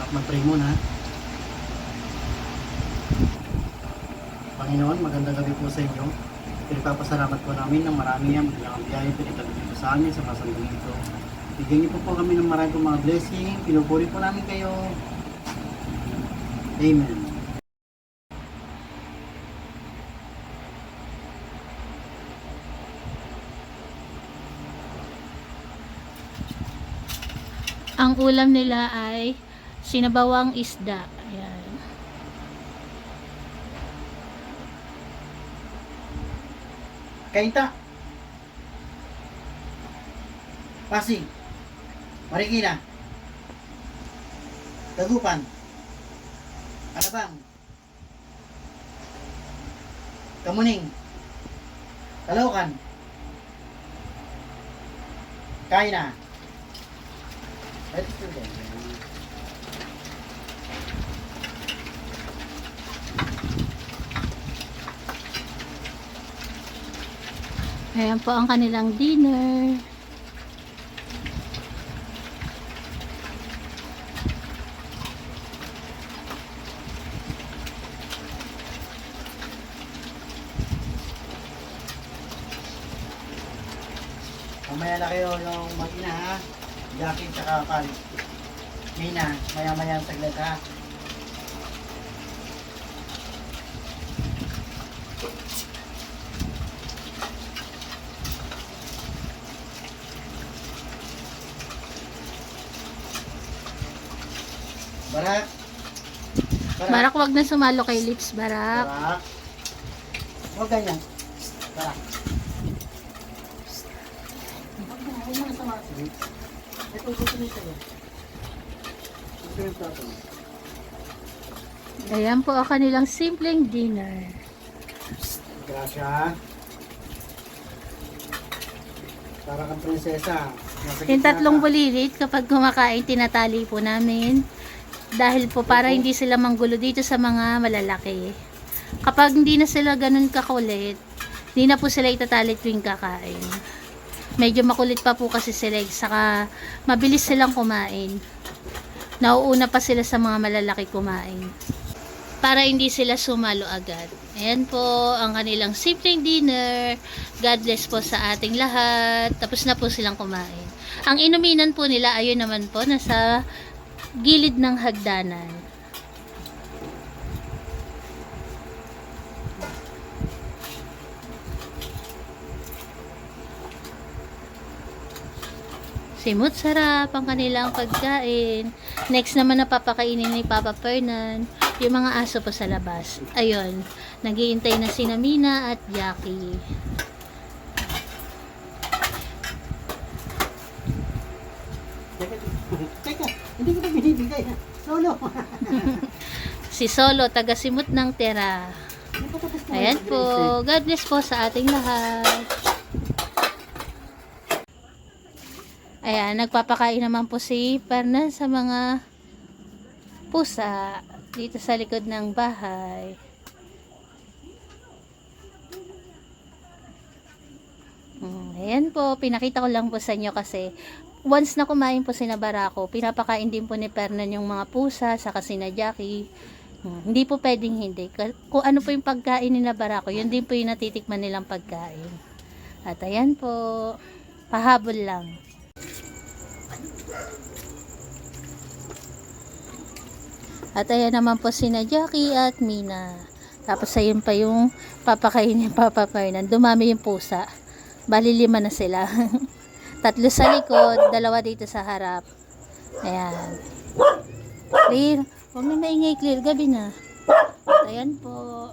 at mag-pray muna. Panginoon, magandang gabi po sa inyo. Pinagpapasalamat po namin ng marami ang mga biyaya pinagkabit po sa amin sa pasandang ito. Bigyan niyo po kami ng maraming mga blessing. Pinupuri po namin kayo. Amen. Ang ulam nila ay sinabawang isda. Ayan. Kainta. Pasig. Marikina. Tagupan. Alabang. Kamuning. Caloocan. Kaina. Ayan po ang kanilang dinner. Mamaya na kayo yung mag-ina ha. Jackie tsaka Pali. Mina, maya-maya saglit ha. Barak. Barak, wag na sumalo kay Lips, Barak. Barak. Huwag ganyan. Barak. Huwag mo na sa mga sige. Ito, gusto nyo sa'yo. Gusto yung plato mo. Ayan po ang kanilang simpleng dinner. Gracia. Para kang prinsesa. Yung tatlong bulilit, kapag kumakain, tinatali po namin. Dahil po para hindi sila manggulo dito sa mga malalaki. Kapag hindi na sila ganun kakulit, hindi na po sila itatali tuwing kakain. Medyo makulit pa po kasi sila, saka mabilis silang kumain. Nauuna pa sila sa mga malalaki kumain. Para hindi sila sumalo agad. Ayan po ang kanilang simpleng dinner. God bless po sa ating lahat. Tapos na po silang kumain. Ang inuminan po nila, ayun naman po, nasa gilid ng hagdanan. Simut sarap ang kanilang pagkain. Next naman na papakainin ni Papa Fernan yung mga aso po sa labas. Ayun, naghihintay na si Mina at Jackie. Teka, hindi ko na binibigay. Solo. Si Solo, taga Simut ng Tera. Ayan po. God bless po sa ating lahat. Ayan, nagpapakain naman po si Fernan sa mga pusa dito sa likod ng bahay. Ayan po, pinakita ko lang po sa inyo kasi once na kumain po si Barako, pinapakain din po ni Fernan yung mga pusa, saka si Jackie. Hindi po pwedeng hindi. Kung ano po yung pagkain ni Barako, yun din po yung natitikman nilang pagkain. At ayan po, pahabol lang. At ayan naman po si Jackie at Mina. Tapos ayun pa yung papakain ni Papa Fernan. Dumami yung pusa. Bali 5 na sila. 3 sa likod, 2 dito sa harap. Ayan. Clear. Huwag na maingay, clear. Gabi na. At ayan po.